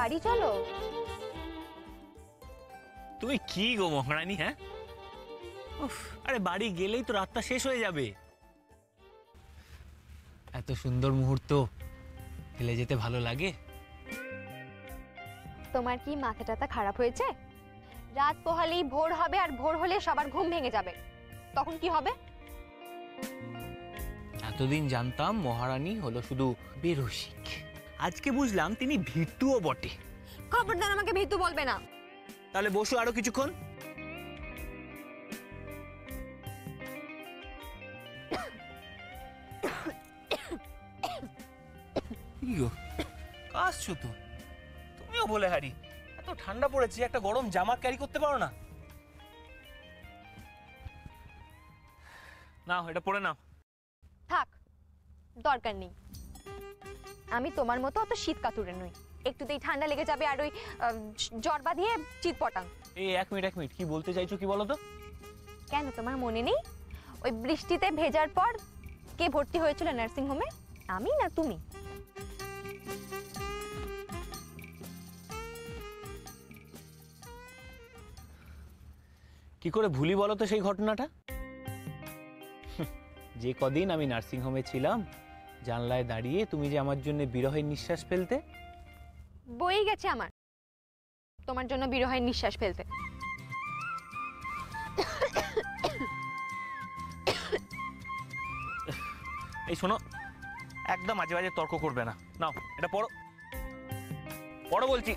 বাড়ি চলো। তুমি কি গো মহারানী? হ্যাঁ, আরে বাড়ি গেলেই তো রাতটা শেষ হয়ে যাবে। এত সুন্দর মুহূর্ত ফেলে যেতে ভালো লাগে? তোমার কি মাথা টাথা খারাপ হয়েছে? রাত পোহালেই ভোর হবে, আর ভোর হলে সবার ঘুম ভেঙে যাবে, তখন কি হবে? এতদিন জানতাম মহারানী হলো শুধু বেরসিক, আজকে বুঝলাম তিনি ভীতুও বটে। খবরদার আমাকে ভীতু বলবে না। তাহলে বসো আরো কিছুক্ষণ। কাশছো তো? তুমিও বলে হারি, এত ঠান্ডা পড়েছে, একটা গরম জামা ক্যারি করতে পারো না? নাও এটা পরে নাও। থাক, দরকার নেই। আমি তোমার মতো অত শীত কাতুরে নই, একটুতেই ঠান্ডা লেগে যাবে আর ওই জ্বর বাঁধিয়ে চিৎ পটাং। এই এক মিনিট, কি বলতে চাইছো কি বলো তো? কেন তোমার মনে নেই ওই বৃষ্টিতে ভেজার পর কে ভর্তি হয়েছিল নার্সিং হোমে? আমি না তুমি? কি করে ভুলি বলো তো সেই ঘটনাটা? যে কদিন আমি নার্সিং হোমে ছিলাম, জানলায় দাঁড়িয়ে তুমি যে আমার জন্য বিরহের নিঃশ্বাস ফেলতে। বই গেছে আমার তোমার জন্য বিরহের নিঃশ্বাস ফেলতে। এই শোনো, একদম মাঝে মাঝে তর্ক করবে না। নাও এটা পড়ো, পড়ো বলছি।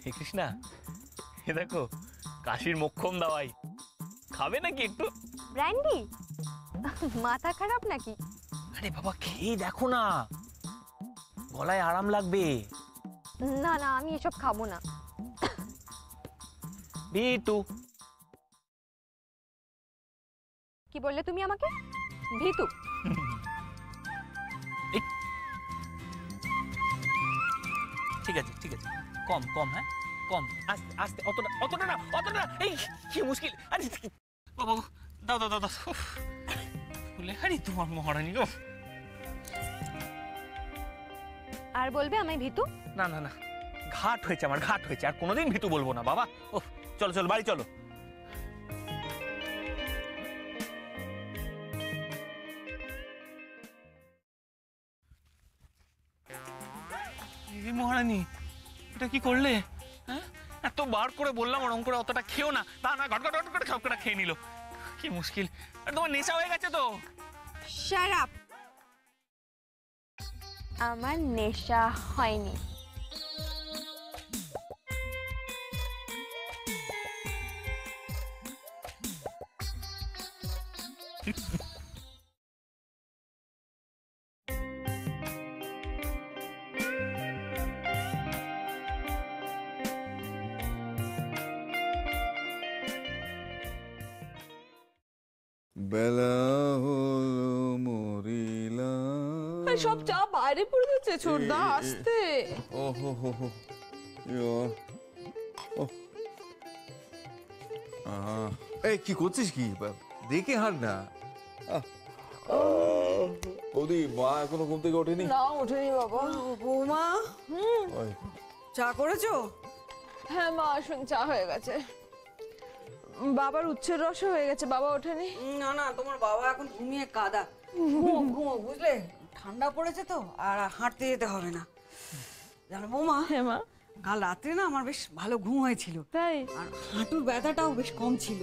হে কৃষ্ণা, এ দেখো কাশির মোক্ষম দাওয়াই, খাবে নাকি একটু? ব্র্যান্ডি? মাথা খারাপ নাকি? আরে বাবা খেয়ে দেখো না, গলায় আরাম লাগবে। না না, আমি এসব খাবো না। ভিতু। কি বললে তুমি আমাকে? ভিতু? ঠিক আছে কম কম, হ্যাঁ কম, আস্তে আস্তে, অতটা না। এই কি মুশকিল! আরে বাবা দাও বলে আরে তোমার মহারানী গো। আর বলবে আমায় ভিতু? না, ঘাট হয়েছে আমার, ঘাট হয়েছে, আর কোনোদিন ভিতু বলবো না বাবা। ওহ চলো বাড়ি চলো। মহারানী এটা কি করলে? হ্যাঁ, এত বার করে বললাম ওরকম করে অতটা খেও না, তা না ঘট করে সবকটা খেয়ে নিল। কি মুশকিল! আর তোমার নেশা হয়ে গেছে তো। Shut up! আমার নেশা হয়নি। বেলা হলো মরিলাম। সব চা বাইরে পড়ে যাচ্ছে, ছোটদা আসতে। এই কি করছিস? কি দেখে হার না। বৌদি, মা এখনো ঘুম থেকে ওঠেনি? না ওঠেনি বাবা। বৌমা, চা করেছো? হ্যাঁ মা, আসুন, চা হয়ে গেছে। বাবার উচ্ছের রস হয়ে গেছে, বাবা ওঠেনি। না না, তোমার বাবা এখন ঘুমিয়ে কাদা। ঘুমো বুঝলে, ঠান্ডা পড়েছে তো, আর হাঁটতে যেতে হবে না। জানো বৌমা, হ্যাঁ মা, কাল রাত্রে না আমার বেশ ভালো ঘুম হয়েছিল, তাই? আর হাঁটুর ব্যথাটাও বেশ কম ছিল।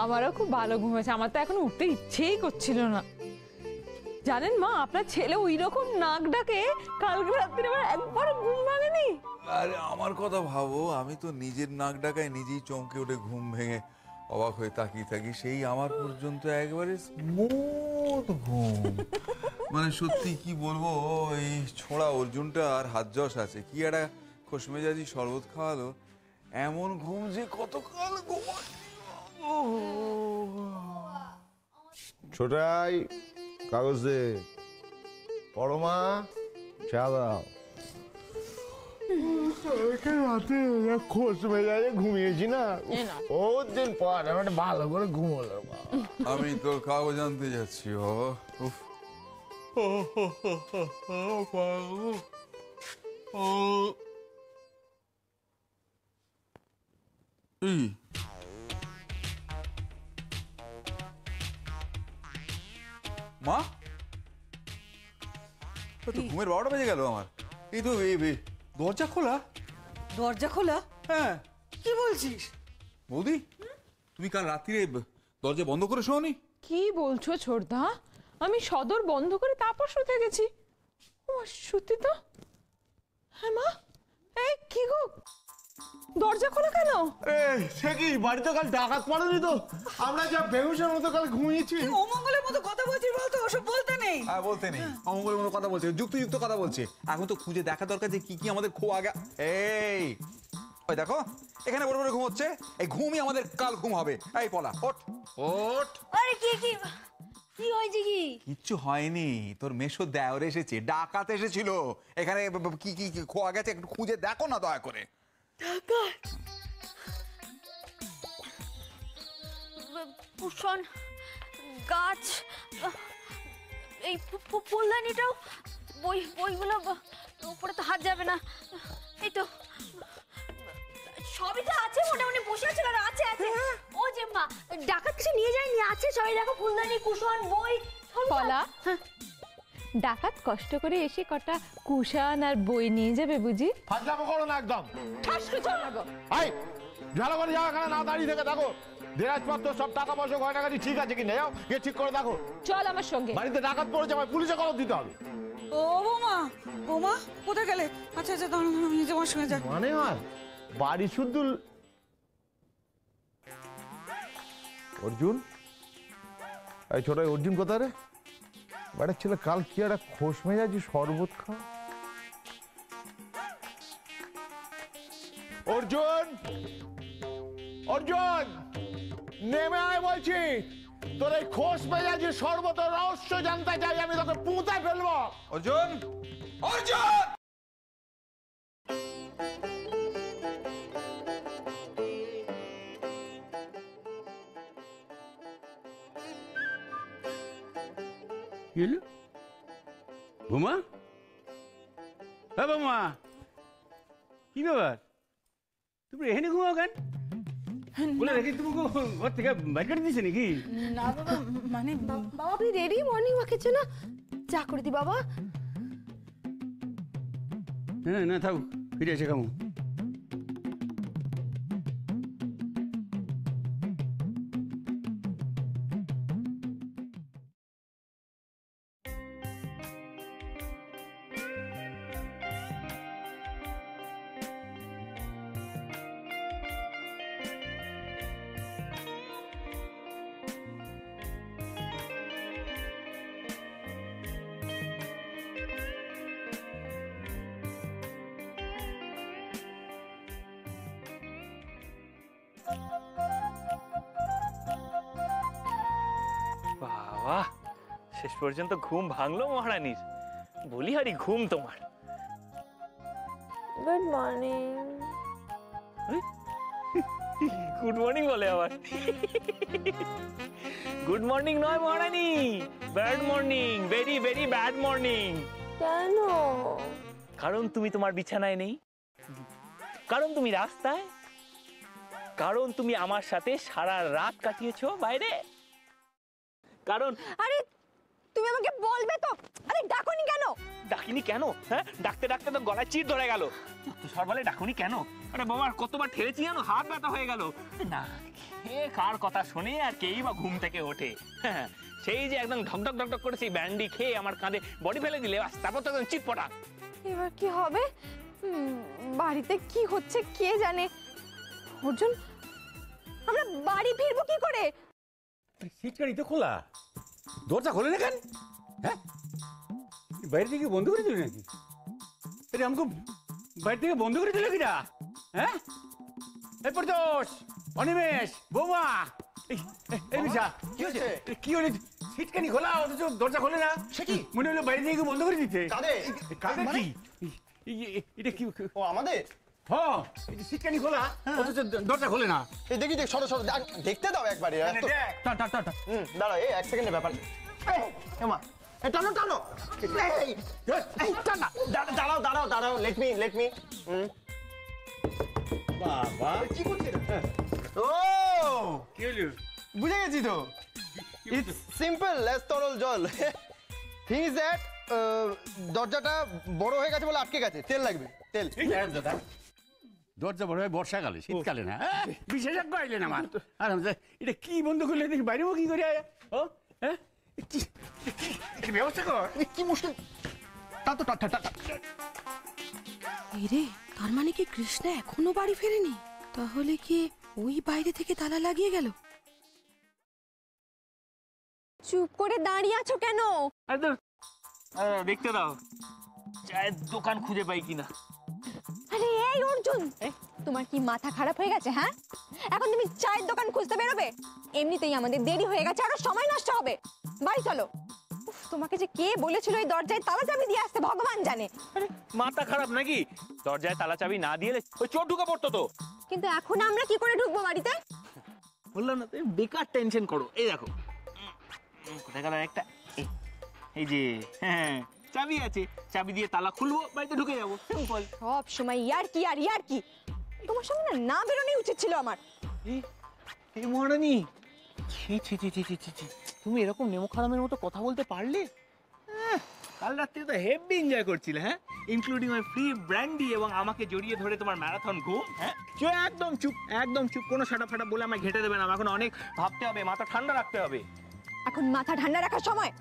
আমারও খুব ভালো ঘুম হয়েছে, আমার তো এখন উঠতে ইচ্ছেই করছিল না। জানেন মা, আপনার ছেলে ওই রকম নাক ডাকে, কালকে রাত্রে আমার একবার ঘুম ভাঙেনি। আরে আমার কথা ভাবো, আমি তো নিজের নাক ডাকায় নিজেই চমকে উঠে ঘুম ভেঙে অবাক হয়ে তাকিয়ে থাকি। সেই আমার পর্যন্ত একবারে স্মুথ ঘুম। মানে সত্যি কি বলবো, এই ছোড়া অর্জুনটা আর হাত যশ আছে, কি একটা খোশমেজাজি শরবত খাওয়ালো, এমন ঘুম যে কতকাল ঘুমাই। ছোটাই কাগজ দে, পড়ো মা, চা দাও। রাতে খোঁজ মেজাজে ঘুমিয়েছি না ও দিন পর আমার ভালো করে ঘুমোলো। আমি তোর কাগজ আনতে যাচ্ছি বাবা। উফ। এই, মা তো ঘুমের 12টা বেজে গেল আমার। এই তো দরজা খোলা। দরজা খোলা? হ্যাঁ কি বলছিস? বৌদি, তুমি কাল রাত্রিরে দরজা বন্ধ করে শোনি? কি বলছো ছোটদা? আমি সদর বন্ধ করে তারপর শুতে গেছি। ও সত্যি তো? হ্যাঁ মা, এই কি গো, দরজা খোলা কেন? সে কি বাড়িতে কাল ডাকাত পড়েনি তো? আমরা যা বেহুশের মতো কাল ঘুমিয়েছি। অমঙ্গলের মতো কথা বলছিস বলতো, ওসব বলতে নেই। হ্যাঁ বলতে নেই, অমঙ্গলের মতো কথা বলছে, যুক্তিযুক্ত কথা বলছে। এখন তো খুঁজে দেখা দরকার যে কি কি আমাদের খোয়া গেছে। এই ওই দেখো এখানে বড় বড় ঘুমোচ্ছে, এই ঘুমই আমাদের কাল ঘুম হবে। এই পলা ওঠ ওঠ। আরে কি কি কি হয়েছে কি? কিচ্ছু হয়নি, তোর মেশো দেওর এসেছে, ডাকাত এসেছিল এখানে। কি কি কি খোয়া গেছে একটু খুঁজে দেখো না দয়া করে। কুশন, গাছ, এই ফুলদানিটাও, বইগুলো উপরে তো হাত যাবে না। এই তো সবই তো আছে, মোটামুটি বসে আছে আর আছে আছে। ও যে মা, ডাকাত কিছু নিয়ে যায়নি, আছে সবাই। দেখো ফুলদানি, কুশন, বই। পলা, ডাকাত কষ্ট করে এসে কটা কুশান আর বই নিয়ে যাবে বুঝি? ফাজলামো করো না একদম। ঠাস করে চল না গো। আই ঝালা করে যাও, এখানে না দাঁড়িয়ে থেকে দেখো দেরাজপত্র সব টাকা পয়সা গয়নাগাটি ঠিক আছে কি না, যাও গিয়ে ঠিক করে দেখো। চল আমার সঙ্গে। বাড়িতে ডাকাত পড়েছে, আমার পুলিশে খবর দিতে হবে। ও বৌমা, বৌমা কোথায় গেলে? আচ্ছা আচ্ছা, দাঁড়ান দাঁড়ান, আমি তোমার সঙ্গে যাই। মানে আর বাড়ি শুদ্ধ। অর্জুন, এই ছোট অর্জুন কোথায় রে? বাড়ির ছেলে কাল কি একটা খোশ মেজাজি শরবত খা। অর্জুন, অর্জুন নেমে আয় বলছি। তোর এই খোশ মেজাজি শরবত রহস্য জানতে চাই, আমি তোকে পুঁতে ফেলবো। অর্জুন, অর্জুন! কি হলো? বৌমা, হ্যাঁ বৌমা, কি ব্যাপার? তুমি এখানে ঘুমাও কেন? বলে রেখে তুমি ঘর থেকে বাইর করে দিয়েছে নাকি? না বাবা, মানে বাবা আপনি রেডি মর্নিং ওয়াকের জন্য? চা করে দি বাবা। হ্যাঁ না থাক, ফিরে এসে খামো। বাবা, শেষ পর্যন্ত ঘুম ভাঙলো মহারানীর। বলিহারি ঘুম তোমার। Good morning. গুড মর্নিং বলে আবার। গুড মর্নিং নয় মহারানী, bad morning, very very bad morning. কেন? কারণ তুমি তোমার বিছানায় নেই, কারণ তুমি রাস্তায়, কারণ তুমি আমার সাথে সারা রাত কাটিয়েছো বাইরে, কারণ আরে তুমি আমাকে বলবে তো? আরে ডাকোনি কেন? ডাকিনি কেন? হ্যাঁ, ডাকতে ডাকতে তো গলায় চিড় ধরে গেল। তুষার বলে ডাকুনি কেন? আরে বাবা, কতবার ঠেলেছি জানো, হাত ব্যথা হয়ে গেল। না, কে কার কথা শুনে আর কেই বা ঘুম থেকে ওঠে? হ্যাঁ, সেই যে একদম ঢকঢক ঢকঢক করে সেই ব্যান্ডি খেয়ে আমার কাঁধে বডি ফেলে দিলে, তারপর তো একদম চিটপটা। এবার কি হবে? বাড়িতে কি হচ্ছে কে জানে। অর্জুন, আমরা বাড়ি ফিরবো কি করে? সিটকারি তো খোলা, দরজা খোলে না কেন? হ্যাঁ, বাইরে থেকে বন্ধ করে দিল নাকি? আরে আমাকে বাইরে থেকে বন্ধ করে দিল কিনা? হ্যাঁ, এই প্রদোষ, অনিমেষ, বৌমা, এই বিশা, কি হয়েছে? কি হলো? সিটকানি খোলা অথচ দরজা খোলে না? সে কি মনে হলো বাইরে থেকে বন্ধ করে দিতে? কাদের কি এটা কি? ও আমাদের হ্যাঁ এই যে সিটকানি খোলা অথচ দরজা খোলে না। এই দেখি দেখ, সরো সরো, দেখতে দাও একবারে। টান টান টান টান। দাঁড়াও, এই 1 সেকেন্ডের ব্যাপার। এমা টানো টানো, এই টানা, দাঁড়াও দাঁড়াও দাঁড়াও, লেট মি। বাবা কি করছিস? ও কি হলো? বুঝে গেছি তো, ইটস সিম্পল অ্যাজ তরল জল। থিং ইজ দ্যাট দরজাটা বড় হয়ে গেছে বলে আটকে গেছে, তেল লাগবে, তেল। এই দাদা দরজা বড় হয় বর্ষাকালে, শীতকালে না। বিশেষজ্ঞ আইলেন আমার। আর এটা কি বন্ধ করলে দেখি বাইরে কি করে আয়? ও হ্যাঁ কি ব্যবস্থা কর, কি মুশকিল। তা তো রে, তার মানে কি কৃষ্ণা এখনো বাড়ি ফেরেনি? তাহলে কি ওই বাইরে থেকে তালা লাগিয়ে গেল? চুপ করে দাঁড়িয়ে আছো কেন? দেখতে দাও চায়ের দোকান খুঁজে পাই কিনা। আরে এই অর্জুন, তোমার কি মাথা খারাপ হয়ে গেছে? হ্যাঁ, এখন তুমি চায়ের দোকান খুঁজতে বেরোবে? এমনিতেই আমাদের দেরি হয়ে গেছে, আরো সময় নষ্ট হবে। বাড়ি চলো। উফ, তোমাকে যে কে বলেছিল এই দরজায় তালা চাবি দিয়ে আসতে, ভগবান জানে। আরে মাথা খারাপ নাকি? দরজায় তালা চাবি না দিয়ে ওই চোর ঢুকে পড়তো তো। কিন্তু এখন আমরা কি করে ঢুকবো বাড়িতে? বললাম না তুমি বেকার টেনশন করো। এই দেখো কোথায় গেল একটা, এই যে হ্যাঁ চাবি আছে, চাবি দিয়ে তালা খুলবো, বাড়িতে ঢুকে যাবো, সিম্পল। সব সময় ইয়ার কি তোমার সামনে না বেরোনোই উচিত ছিল আমার। এই মহারানী, ছি ছি ছি ছি ছি ছি, তুমি এরকম নেমোখারামের মতো কথা বলতে পারলে? কাল রাত্রে তো হেভি এনজয় করছিলে, হ্যাঁ, ইনক্লুডিং মাই ফ্রি ব্র্যান্ডি, এবং আমাকে জড়িয়ে ধরে তোমার ম্যারাথন ঘুম। হ্যাঁ একদম চুপ, কোনো সাটা ফাটা বলে আমায় ঘেটে দেবে না। এখন অনেক ভাবতে হবে, মাথা ঠান্ডা রাখতে হবে। এখন মাথা ঠান্ডা রাখার সময়?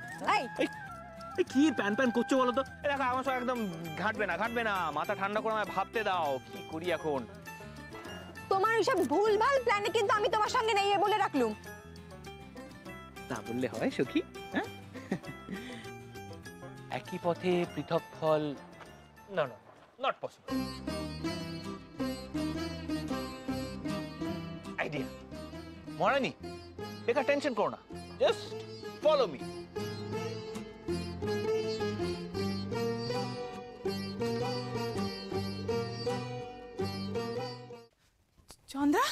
এই কি প্যান করছো বলো তো? দেখো আমার সব একদম ঘাটবে না, মাথা ঠান্ডা করে আমায় ভাবতে দাও কি করি এখন। তোমার ওইসব ভুলভাল প্ল্যানে কিন্তু আমি তোমার সঙ্গে নেই বলে রাখলুম। তা বললে হয় সখী? হ্যাঁ, একই পথে পৃথক ফল, না নট পসিবল। আইডিয়া মহারানী, বেকার টেনশন করো না, জাস্ট ফলো মি। চন্দ্রা,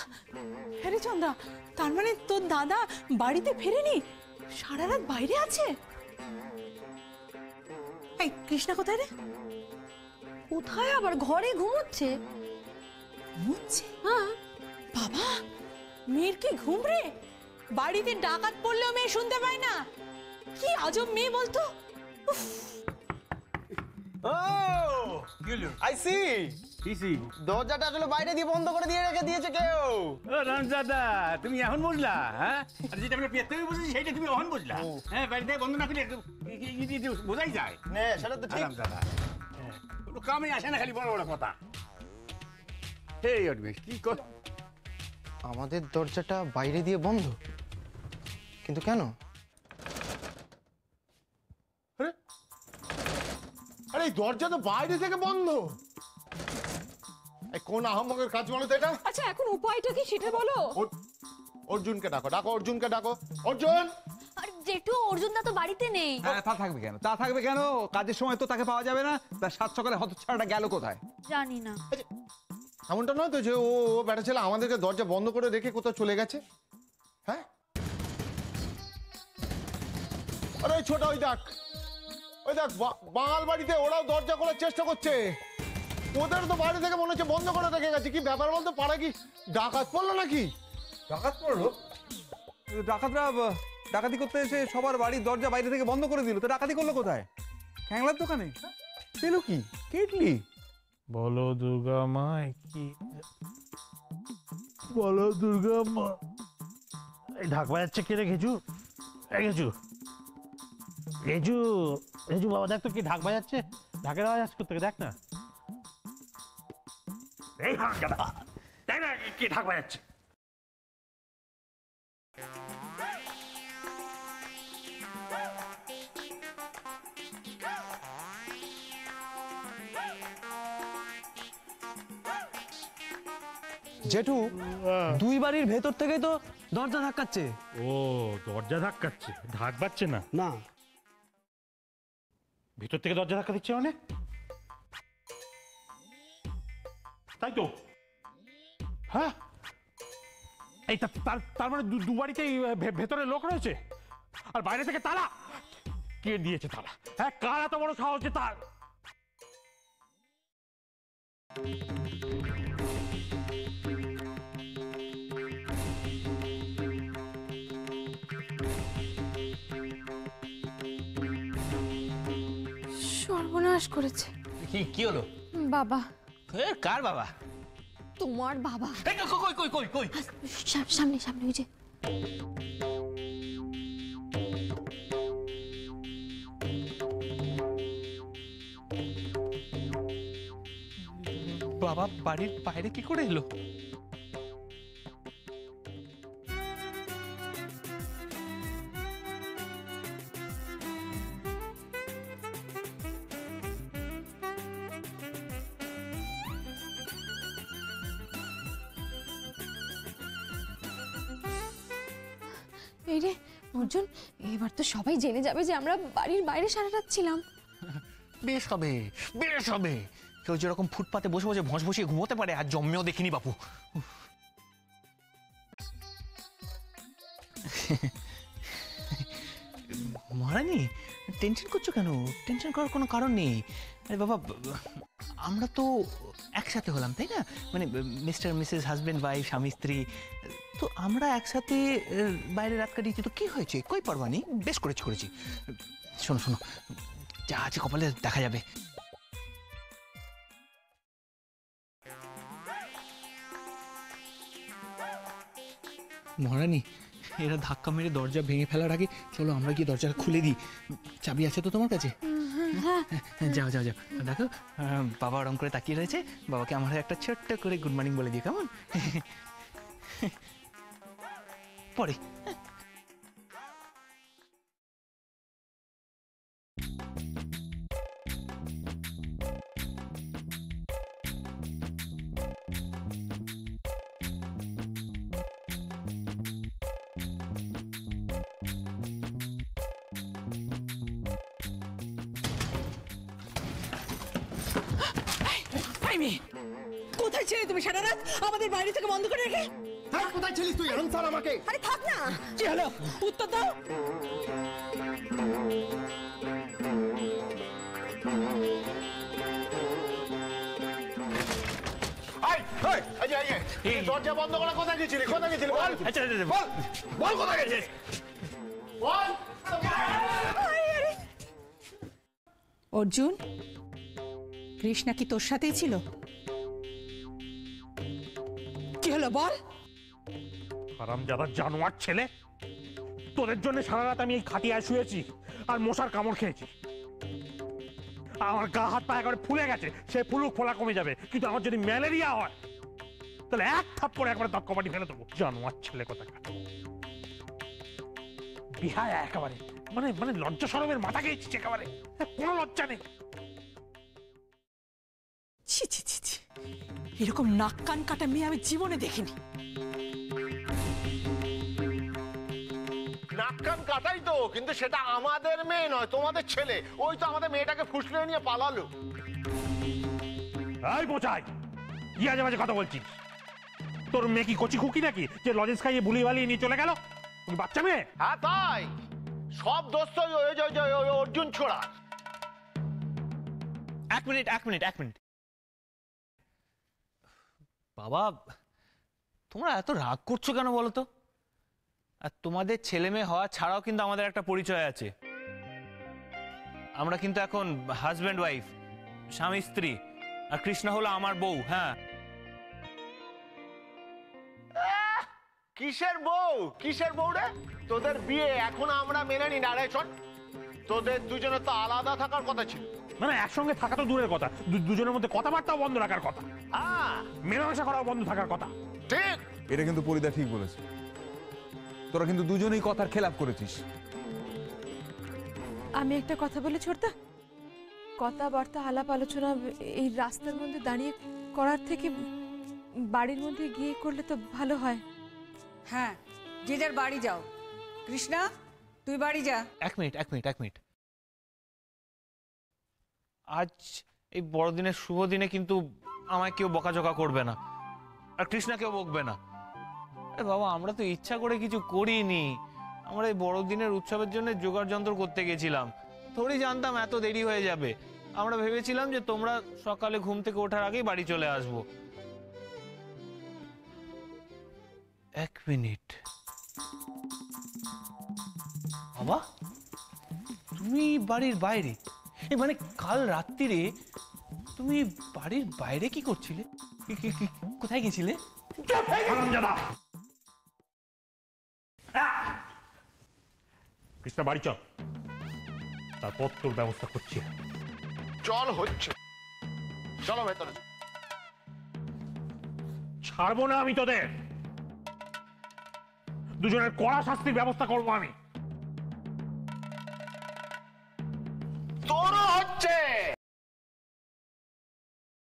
হ্যাঁ চন্দ্রা, তার মানে তোর দাদা বাড়িতে ফেরেনি, সারা রাত বাইরে আছে? এই কৃষ্ণা কোথায় রে? কোথায় আবার? ঘরে ঘুমোচ্ছে। ঘুমোচ্ছে? হ্যাঁ। বাবা, মেয়ের কি ঘুম রে? বাড়িতে ডাকাত পড়লেও মেয়ে শুনতে পায় না। কি আজব মেয়ে বলতো। ও আই সি, দরজাটা আসলে বাইরে দিয়ে বন্ধ করে দিয়ে রেখে দিয়েছে কেউ। ও রামজাদা, তুমি এখন বুঝলা? হ্যাঁ, আর যেটা আমরা পেতে বুঝেছি সেইটা তুমি এখন বুঝলা? হ্যাঁ, বাড়িতে বন্ধ না করলে বোঝাই যায়। নে সেটা তো ঠিক। রামজাদা কোনো কামে আসে না, খালি বড় বড় কথা। এই অডবেশ কি কর? আমাদের দরজাটা বাইরে দিয়ে বন্ধ, কিন্তু কেন? আরে এই দরজা তো বাইরে থেকে বন্ধ। এই কোন আহম্মকের কাজ বলো তো এটা? আচ্ছা, এখন উপায়টা কি সেটা বলো। অর্জুনকে ডাকো, অর্জুনকে ডাকো। অর্জুন! আর জেঠু, অর্জুন দা তো বাড়িতে নেই। তা থাকবে কেন? কাজের সময় তো তাকে পাওয়া যাবে না। তার সাত সকালে হতচ্ছাড়াটা গেল কোথায়? জানি না। এমনটা নয় তো যে ও বেটা ছেলে আমাদেরকে দরজা বন্ধ করে রেখে কোথাও চলে গেছে? হ্যাঁ, আরে ছোট ওই দেখ বাঙাল বাড়িতে ওরাও দরজা খোলার চেষ্টা করছে। ওদের তো বাড়ি থেকে মনে হচ্ছে বন্ধ করে রেখে গেছে। কি ব্যাপার বলতো? পাড়া কি ডাকাত পড়লো নাকি? ডাকাত পড়লো? ডাকাতরা ডাকাতি করতে এসে সবার বাড়ির দরজা বাইরে থেকে বন্ধ করে দিল। তো ডাকাতি করলো কোথায়? খ্যাংলার দোকানে পেল কি? কেটলি? বলো দুর্গা মা কি? বলো দুর্গা মা। এই ঢাক বাজাচ্ছে কে রে? ঘেজু, বাবা দেখ তো কি ঢাক বাজাচ্ছে। ঢাকের আওয়াজ আসছে কোথা থেকে, দেখ না। এই দেখ না কে ঢাক বাজাচ্ছে। জেঠু, দুই বাড়ির ভেতর থেকেই তো দরজা ধাক্কাচ্ছে। ও দরজা ধাক্কাচ্ছে, ঢাক বাজছে না? না, ভিতর থেকে দরজা ধাক্কা দিচ্ছে মানে? তাই তো? হ্যাঁ, এই তার মানে দু বাড়িতেই ভেতরে লোক রয়েছে আর বাইরে থেকে তালা? কে দিয়েছে তালা? হ্যাঁ, কার এত বড় সাহস যে তার? সর্বনাশ করেছে। কি হলো? বাবা। কার বাবা? তোমার বাবা। কই কই কই কই? সামনে সামনে, ওই যে। বাবা বাড়ির বাইরে কি করে এলো? এই রে অর্জুন, এবার তো সবাই জেনে যাবে যে আমরা বাড়ির বাইরে সারা রাত ছিলাম। বেশ হবে, বেশ হবে। কেউ যেরকম ফুটপাতে বসে বসে ভস বসিয়ে ঘুমোতে পারে আর জন্মেও দেখিনি বাপু। মহারানী, টেনশন করছো কেন? টেনশন করার কোনো কারণ নেই। আরে বাবা, আমরা তো একসাথে হলাম, তাই না? মানে মিস্টার মিসেস হাজবেন্ড ওয়াইফ, স্বামী স্ত্রী, তো আমরা একসাথে বাইরে রাত কাটিয়েছি, তো কি হয়েছে? কই পারবানি, বেশ করেছি। শোনো শোনো, যা আছে কপালে দেখা যাবে। মহারানী, এরা ধাক্কা মেরে দরজা ভেঙে ফেলার আগে চলো আমরা গিয়ে দরজাটা খুলে দিই। চাবি আছে তো তোমার কাছে? যাও যাও যাও, দেখো বাবা ওরম করে তাকিয়ে রয়েছে। বাবাকে আমার একটা ছোট্ট করে গুড মর্নিং বলে দিই, কেমন? পরে কোথায় ছিলে তুমি সারা রাত আমাদের বাড়ি থেকে বন্ধ করে রেখে? হ্যাঁ, কোথায় ছিলিস তুই? আনসার আমাকে। আরে থাক না, কি হলো? উত্তর দাও। দরজা বন্ধ করা কোথায় গেছিলি? কোথায় গেছিলি বল? আচ্ছা বল বল, কোথায় গেছিস বল। অর্জুন, কৃষ্ণা কি তোর সাথেই ছিল? কি হলো বল? হারামজাদা জানোয়ার ছেলে, তোদের জন্য সারা রাত আমি এই খাটিয়ায় শুয়েছি আর মশার কামড় খেয়েছি। আমার গা হাত পা একেবারে ফুলে গেছে। সে ফুলুক ফোলা কমে যাবে, কিন্তু আমার যদি ম্যালেরিয়া হয় তাহলে এক থাপ্পড়ে একবারে দাঁত কপাটি ফেলে দেবো। জানোয়ার ছেলে কোথাকার, বিহায় একেবারে, মানে লজ্জা শরমের মাথা খেয়েছিস একেবারে, কোনো লজ্জা নেই। ছি ছি ছি ছি, এরকম নাক কান কাটা মেয়ে আমি জীবনে দেখিনি। নাক কান কাটাই তো, কিন্তু সেটা আমাদের মেয়ে নয়, তোমাদের ছেলে। ওই তো আমাদের মেয়েটাকে ফুসলে নিয়ে পালালো। এই বোঝাই, কি আজে বাজে কথা বলছিস? তোর মেয়ে কি কচি খুকি নাকি যে লজেন্স খাইয়ে বুলি বালিয়ে নিয়ে চলে গেল? তুমি বাচ্চা মেয়ে? হ্যাঁ তাই, সব দোস্ত ওই অর্জুন ছোড়া। এক মিনিট। বাবা, তোমরা এত রাগ করছো কেন বলো তো? আর তোমাদের ছেলে মেয়ে হওয়া ছাড়াও কিন্তু আমাদের একটা পরিচয় আছে। আমরা কিন্তু এখন হাজব্যান্ড ওয়াইফ, স্বামী স্ত্রী। আর কৃষ্ণা হলো আমার বউ। হ্যাঁ, কিসের বউ রে? তোদের বিয়ে এখন আমরা মেনে নি না রে। শোন, তোদের দুজনে তো আলাদা থাকার কথা ছিল। মানে একসঙ্গে থাকা তো দূরের কথা, দুজনের মধ্যে কথাবার্তাও বন্ধ রাখার কথা, মেলামেশা করাও বন্ধ থাকার কথা। ঠিক, এটা কিন্তু পরিদা ঠিক বলেছে। তোরা কিন্তু দুজনেই কথার খেলাপ করেছিস। আমি একটা কথা বলি ছোটদা, কথাবার্তা আলাপ আলোচনা এই রাস্তার মধ্যে দাঁড়িয়ে করার থেকে বাড়ির মধ্যে গিয়ে করলে তো ভালো হয়। হ্যাঁ, যে যার বাড়ি যাও। কৃষ্ণা, তুই বাড়ি যা। এক মিনিট। আজ এই বড়দিনের শুভ দিনে কিন্তু আমায় কেউ বকাঝকা করবে না, আর কৃষ্ণাকেও বকবে না। আরে বাবা, আমরা তো ইচ্ছা করে কিছু করিনি। আমরা এই বড়দিনের উৎসবের জন্য জোগাড় যন্ত্র করতে গেছিলাম, থোড়ি জানতাম এত দেরি হয়ে যাবে। আমরা ভেবেছিলাম যে তোমরা সকালে ঘুম থেকে ওঠার আগেই বাড়ি চলে আসবো। 1 মিনিট বাবা, তুমি বাড়ির বাইরে? মানে কাল রাত্রিরে তুমি বাড়ির বাইরে কি করছিলে? কোথায় গেছিলে? কৃষ্ণা বাড়ি চল, তারপর তোর ব্যবস্থা করছি। চল হচ্ছে, চলো ভেতরে। ছাড়বো না আমি তোদের, দুজনের কড়া শাস্তির ব্যবস্থা করবো আমি।